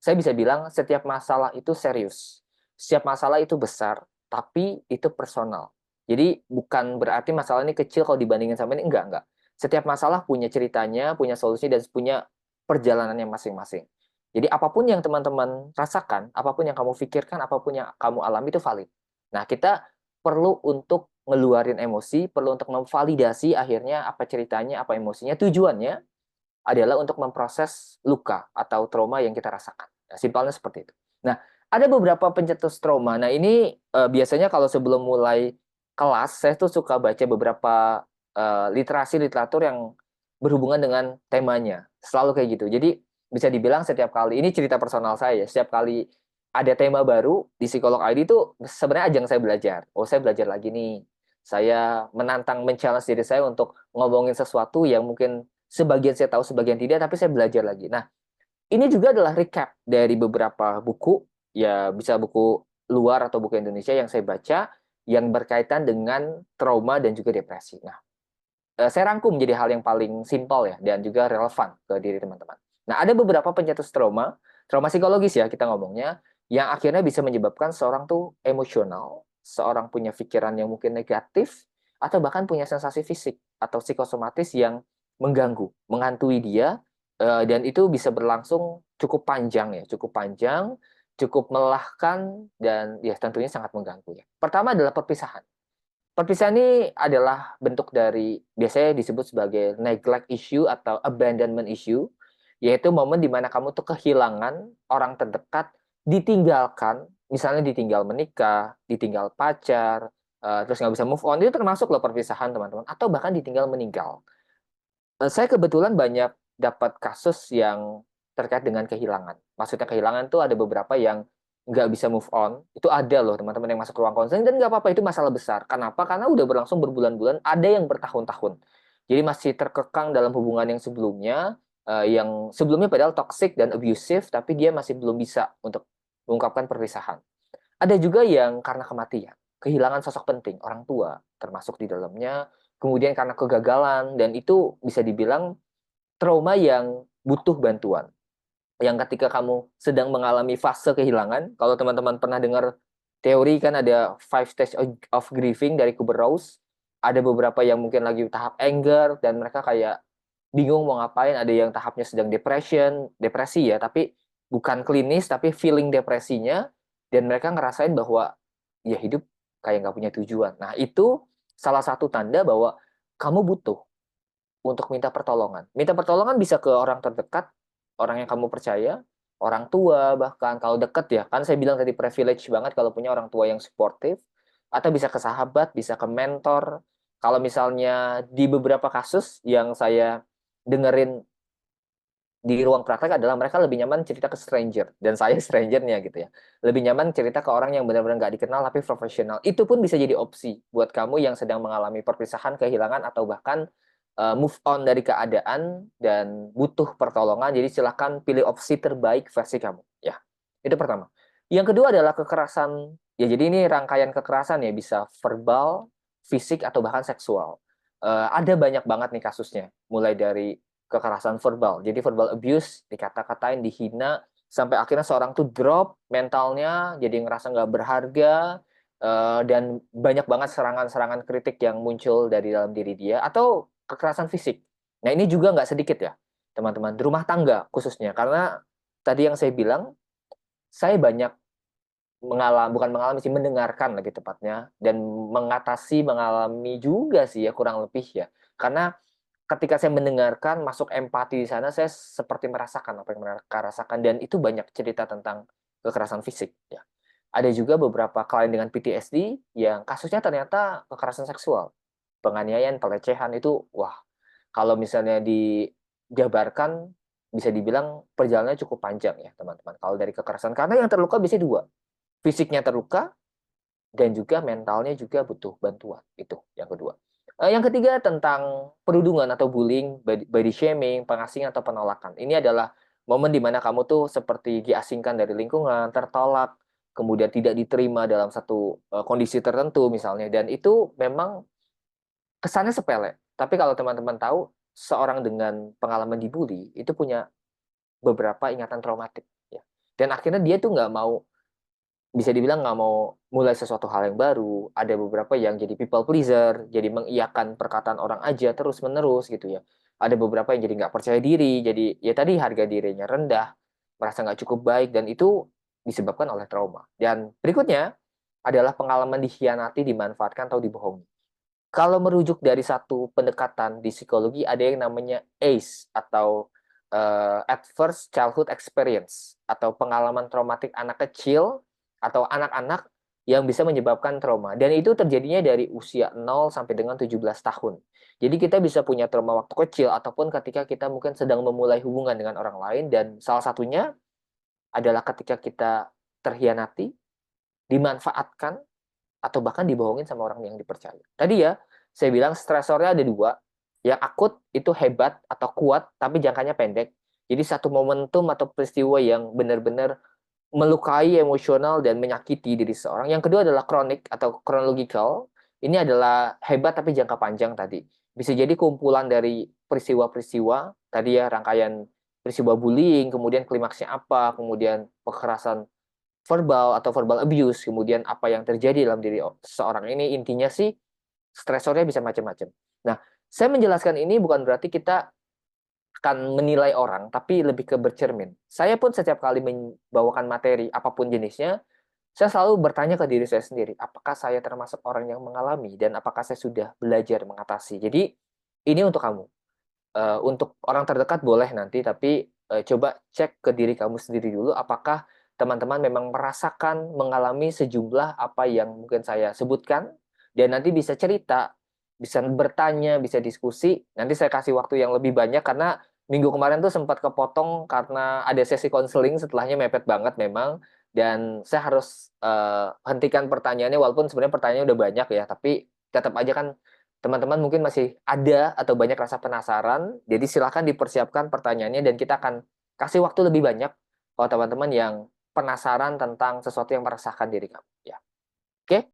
saya bisa bilang setiap masalah itu serius. Setiap masalah itu besar, tapi itu personal. Jadi bukan berarti masalah ini kecil kalau dibandingin sama ini, enggak. Setiap masalah punya ceritanya, punya solusi, dan punya perjalanannya masing-masing. Jadi apapun yang teman-teman rasakan, apapun yang kamu pikirkan, apapun yang kamu alami itu valid. Nah, kita perlu untuk ngeluarin emosi, perlu untuk memvalidasi akhirnya apa ceritanya, apa emosinya, tujuannya adalah untuk memproses luka atau trauma yang kita rasakan. Nah, simpelnya seperti itu. Nah, ada beberapa pencetus trauma. Nah, ini biasanya kalau sebelum mulai kelas, saya tuh suka baca beberapa literasi literatur yang berhubungan dengan temanya. Selalu kayak gitu. Jadi bisa dibilang setiap kali, ini cerita personal saya, setiap kali ada tema baru di Psikolog ID itu sebenarnya ajang saya belajar. Oh, saya belajar lagi nih. Saya menantang, men-challenge diri saya untuk ngomongin sesuatu yang mungkin sebagian saya tahu, sebagian tidak, tapi saya belajar lagi. Nah, ini juga adalah recap dari beberapa buku, ya bisa buku luar atau buku Indonesia yang saya baca, yang berkaitan dengan trauma dan juga depresi. Nah, saya rangkum menjadi hal yang paling simpel ya, dan juga relevan ke diri teman-teman. Nah, ada beberapa pencetus trauma, trauma psikologis ya kita ngomongnya, yang akhirnya bisa menyebabkan seorang tuh emosional, seorang punya pikiran yang mungkin negatif, atau bahkan punya sensasi fisik atau psikosomatis yang mengganggu, menghantui dia, dan itu bisa berlangsung cukup panjang ya, cukup panjang, cukup melelahkan, dan ya tentunya sangat mengganggu ya. Pertama adalah perpisahan. Perpisahan ini adalah bentuk dari, biasanya disebut sebagai neglect issue atau abandonment issue, yaitu momen di mana kamu tuh kehilangan orang terdekat, ditinggalkan, misalnya ditinggal menikah, ditinggal pacar, terus nggak bisa move on, itu termasuk loh perpisahan teman-teman, atau bahkan ditinggal meninggal. Saya kebetulan banyak dapat kasus yang terkait dengan kehilangan. Maksudnya kehilangan tuh ada beberapa yang nggak bisa move on. Itu ada loh teman-teman yang masuk ruang konseling, dan nggak apa-apa, itu masalah besar. Kenapa? Karena udah berlangsung berbulan-bulan, ada yang bertahun-tahun. Jadi masih terkekang dalam hubungan yang sebelumnya, yang sebelumnya padahal toxic dan abusive, tapi dia masih belum bisa untuk mengungkapkan perpisahan. Ada juga yang karena kematian, kehilangan sosok penting, orang tua termasuk di dalamnya, kemudian karena kegagalan, dan itu bisa dibilang trauma yang butuh bantuan. Yang ketika kamu sedang mengalami fase kehilangan, kalau teman-teman pernah dengar teori kan ada five stage of grieving dari Kubler-Ross, ada beberapa yang mungkin lagi tahap anger, dan mereka kayak bingung mau ngapain, ada yang tahapnya sedang depresi ya, tapi bukan klinis, tapi feeling depresinya, dan mereka ngerasain bahwa ya hidup kayak nggak punya tujuan. Nah, itu salah satu tanda bahwa kamu butuh untuk minta pertolongan. Minta pertolongan bisa ke orang terdekat, orang yang kamu percaya, orang tua, bahkan kalau deket ya, kan saya bilang tadi privilege banget kalau punya orang tua yang suportif, atau bisa ke sahabat, bisa ke mentor. Kalau misalnya di beberapa kasus yang saya dengerin di ruang praktek adalah mereka lebih nyaman cerita ke stranger, dan saya strangernya gitu ya, lebih nyaman cerita ke orang yang benar-benar nggak dikenal tapi profesional. Itu pun bisa jadi opsi buat kamu yang sedang mengalami perpisahan, kehilangan, atau bahkan move on dari keadaan dan butuh pertolongan. Jadi silakan pilih opsi terbaik versi kamu ya. Itu pertama. Yang kedua adalah kekerasan ya. Jadi ini rangkaian kekerasan ya, bisa verbal, fisik, atau bahkan seksual. Ada banyak banget nih kasusnya, mulai dari kekerasan verbal. Jadi verbal abuse, dikata-katain, dihina, sampai akhirnya seorang tuh drop mentalnya, jadi ngerasa nggak berharga, dan banyak banget serangan-serangan kritik yang muncul dari dalam diri dia, atau kekerasan fisik. Nah, ini juga nggak sedikit ya, teman-teman, di rumah tangga khususnya. Karena tadi yang saya bilang, saya banyak bukan mengalami sih, mendengarkan lagi tepatnya, dan mengalami juga sih ya, kurang lebih ya. Karena ketika saya mendengarkan, masuk empati di sana, saya seperti merasakan apa yang mereka rasakan, dan itu banyak cerita tentang kekerasan fisik ya. Ada juga beberapa klien dengan PTSD yang kasusnya ternyata kekerasan seksual, penganiayaan, pelecehan. Itu wah, kalau misalnya dijabarkan, bisa dibilang perjalanannya cukup panjang ya teman-teman, kalau dari kekerasan. Karena yang terluka bisa dua, fisiknya terluka, dan juga mentalnya juga butuh bantuan. Itu yang kedua. Yang ketiga tentang perundungan atau bullying, body shaming, pengasingan atau penolakan. Ini adalah momen di mana kamu tuh seperti diasingkan dari lingkungan, tertolak, kemudian tidak diterima dalam satu kondisi tertentu misalnya. Dan itu memang kesannya sepele. Tapi kalau teman-teman tahu, seorang dengan pengalaman dibully itu punya beberapa ingatan traumatik. Ya. Dan akhirnya dia tuh nggak mau, bisa dibilang nggak mau mulai sesuatu hal yang baru. Ada beberapa yang jadi people pleaser, jadi mengiyakan perkataan orang aja terus menerus gitu ya. Ada beberapa yang jadi nggak percaya diri, jadi ya tadi harga dirinya rendah, merasa nggak cukup baik, dan itu disebabkan oleh trauma. Dan berikutnya adalah pengalaman dikhianati, dimanfaatkan, atau dibohongi. Kalau merujuk dari satu pendekatan di psikologi, ada yang namanya ACE, atau Adverse Childhood Experience, atau pengalaman traumatik anak kecil atau anak-anak yang bisa menyebabkan trauma. Dan itu terjadinya dari usia 0 sampai dengan 17 tahun. Jadi kita bisa punya trauma waktu kecil ataupun ketika kita mungkin sedang memulai hubungan dengan orang lain, dan salah satunya adalah ketika kita terhianati, dimanfaatkan, atau bahkan dibohongin sama orang yang dipercaya. Tadi ya, saya bilang stresornya ada dua. Yang akut itu hebat atau kuat, tapi jangkanya pendek. Jadi satu momentum atau peristiwa yang benar-benar melukai emosional dan menyakiti diri seorang. Yang kedua adalah kronik atau chronological. Ini adalah hebat tapi jangka panjang tadi. Bisa jadi kumpulan dari peristiwa-peristiwa, tadi ya rangkaian peristiwa bullying, kemudian klimaksnya apa, kemudian kekerasan verbal atau verbal abuse, kemudian apa yang terjadi dalam diri seseorang ini, intinya sih stresornya bisa macam-macam. Nah, saya menjelaskan ini bukan berarti kita akan menilai orang, tapi lebih ke bercermin. Saya pun setiap kali membawakan materi, apapun jenisnya, saya selalu bertanya ke diri saya sendiri, apakah saya termasuk orang yang mengalami, dan apakah saya sudah belajar mengatasi. Jadi, ini untuk kamu. Untuk orang terdekat boleh nanti, tapi coba cek ke diri kamu sendiri dulu, apakah teman-teman memang merasakan, mengalami sejumlah apa yang mungkin saya sebutkan, dan nanti bisa cerita, bisa bertanya, bisa diskusi. Nanti saya kasih waktu yang lebih banyak, karena minggu kemarin tuh sempat kepotong karena ada sesi konseling, setelahnya mepet banget memang, dan saya harus hentikan pertanyaannya, walaupun sebenarnya pertanyaannya udah banyak ya, tapi tetap aja kan teman-teman mungkin masih ada atau banyak rasa penasaran, jadi silakan dipersiapkan pertanyaannya, dan kita akan kasih waktu lebih banyak kalau teman-teman yang penasaran tentang sesuatu yang meresahkan diri kamu. Ya, oke?